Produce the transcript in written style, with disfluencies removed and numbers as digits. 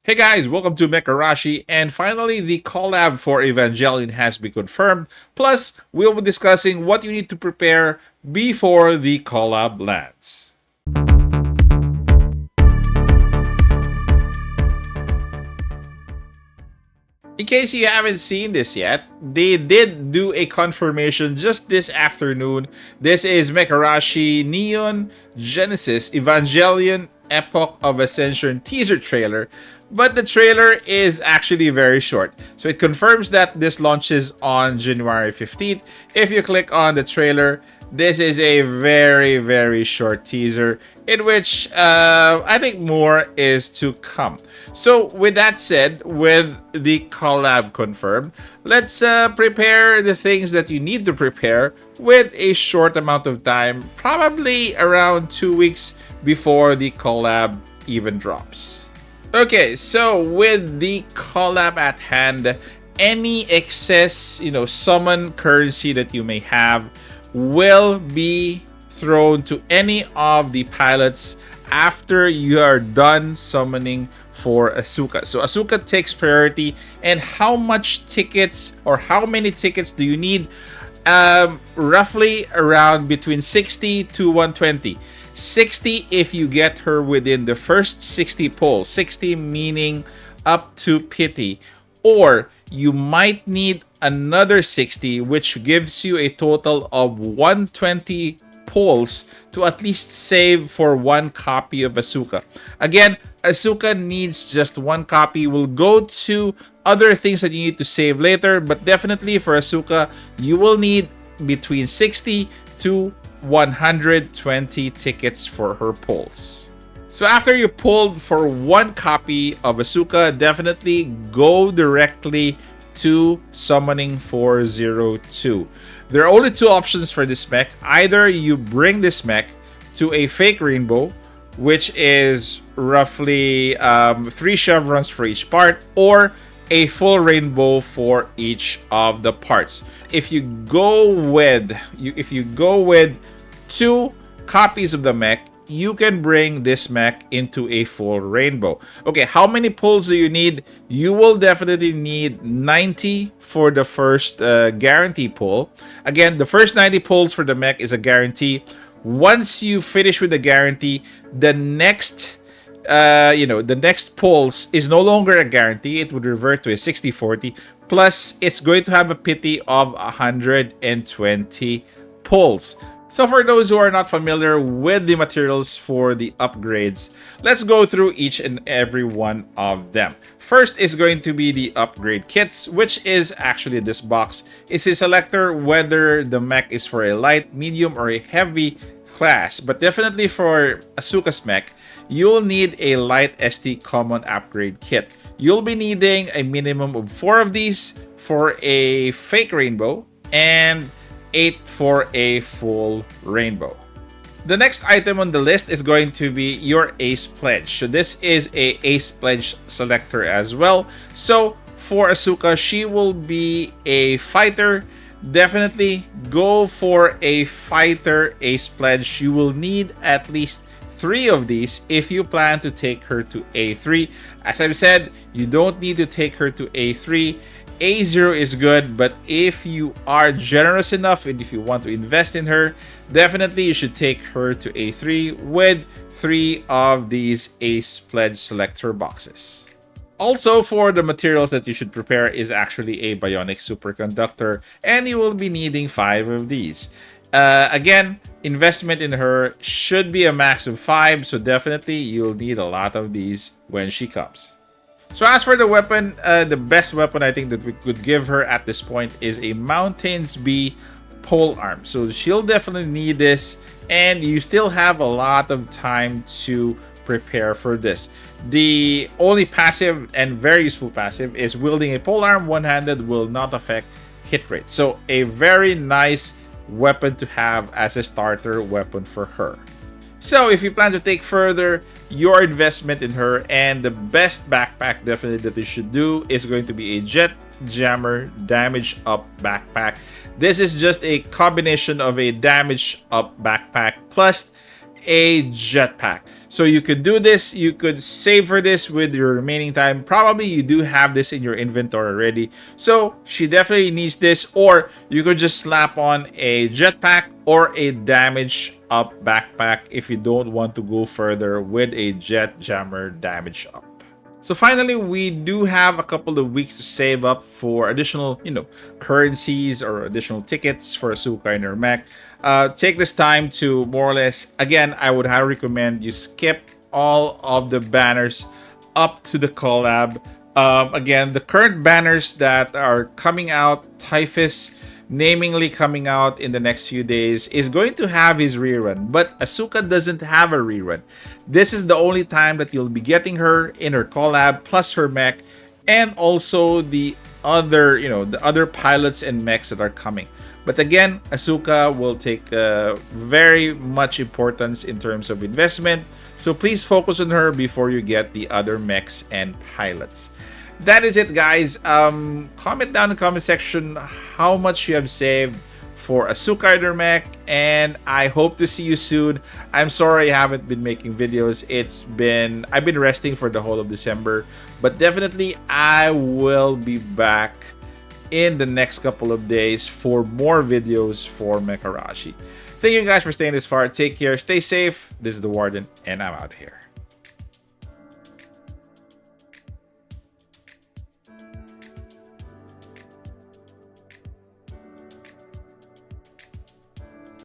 Hey guys, welcome to Mecharashi, and finally the collab for Evangelion has been confirmed. Plus, we'll be discussing what you need to prepare before the collab lands. In case you haven't seen this yet, they did do a confirmation just this afternoon. This is Mecharashi Neon Genesis Evangelion Epoch of Ascension teaser trailer, but the trailer is actually very short. So it confirms that this launches on January 15th. If you click on the trailer, this is a very short teaser in which I think more is to come. So with that said, with the collab confirmed, let's prepare the things that you need to prepare with a short amount of time, probably around 2 weeks before the collab even drops. Okay, so with the collab at hand, any excess, summon currency that you may have will be thrown to any of the pilots after you are done summoning for Asuka. So Asuka takes priority, and how much tickets or how many tickets do you need? Roughly around between 60 to 120. 60 if you get her within the first 60 polls. 60 meaning up to pity. Or you might need another 60, which gives you a total of 120 polls to at least save for one copy of Asuka. Again, Asuka needs just one copy. We'll go to other things that you need to save later, but definitely for Asuka, you will need between 60 to 120 tickets for her polls. So after you pulled for one copy of Asuka, definitely go directly to summoning 402. There are only two options for this mech. Either you bring this mech to a fake rainbow, which is roughly 3 chevrons for each part, or a full rainbow for each of the parts. If you go with 2 copies of the mech, you can bring this mech into a full rainbow. Okay, how many pulls do you need? You will definitely need 90 for the first guarantee pull. Again, the first 90 pulls for the mech is a guarantee. Once you finish with the guarantee, the next pulls is no longer a guarantee. It would revert to a 60-40. Plus, it's going to have a pity of 120 pulls. So for those who are not familiar with the materials for the upgrades, let's go through each and every one of them. First is going to be the upgrade kits, which is actually this box. It's a selector whether the mech is for a light, medium, or a heavy class. But definitely for Asuka's mech, you'll need a light ST common upgrade kit. You'll be needing a minimum of 4 of these for a fake rainbow and 8 for a full rainbow. The next item on the list is going to be your Ace Pledge. So this is a Ace Pledge selector as well. So for Asuka, she will be a fighter. Definitely go for a fighter Ace Pledge. You will need at least 3 of these if you plan to take her to A3. As I've said, you don't need to take her to A3. A0 is good, but if you are generous enough and if you want to invest in her, definitely you should take her to A3 with 3 of these Ace Pledge selector boxes. Also, for the materials that you should prepare is actually a bionic superconductor, and you will be needing 5 of these. Again, investment in her should be a max of 5, so definitely you'll need a lot of these when she comes. So as for the weapon, the best weapon I think that we could give her at this point is a Mountains B pole arm. So she'll definitely need this, and you still have a lot of time to prepare for this. The only passive and very useful passive is wielding a pole arm one-handed will not affect hit rate. So a very nice weapon to have as a starter weapon for her. So if you plan to take further your investment in her, and the best backpack definitely that you should do is going to be a Jet Jammer Damage Up backpack. This is just a combination of a Damage Up backpack plus a jetpack. So you could do this, you could save for this with your remaining time. Probably you do have this in your inventory already. So she definitely needs this, or you could just slap on a jetpack or a damage up backpack if you don't want to go further with a jet jammer damage up. So finally, we do have a couple of weeks to save up for additional, currencies or additional tickets for Asuka and her mech. Take this time to more or less, again, I would highly recommend you skip all of the banners up to the collab. Again, the current banners that are coming out, Typhus namingly coming out in the next few days, is going to have his rerun, but Asuka doesn't have a rerun. This is the only time that you'll be getting her in her collab, plus her mech, and also the other, the other pilots and mechs that are coming. But again, Asuka will take very much importance in terms of investment, so please focus on her before you get the other mechs and pilots. That is it, guys. Comment down in the comment section how much you have saved for Asuka and her mech, and I hope to see you soon. I'm sorry I haven't been making videos. I've been resting for the whole of December, but definitely I will be back in the next couple of days for more videos for Mecharashi. Thank you guys for staying this far. Take care, stay safe. This is the Warden, and I'm out of here.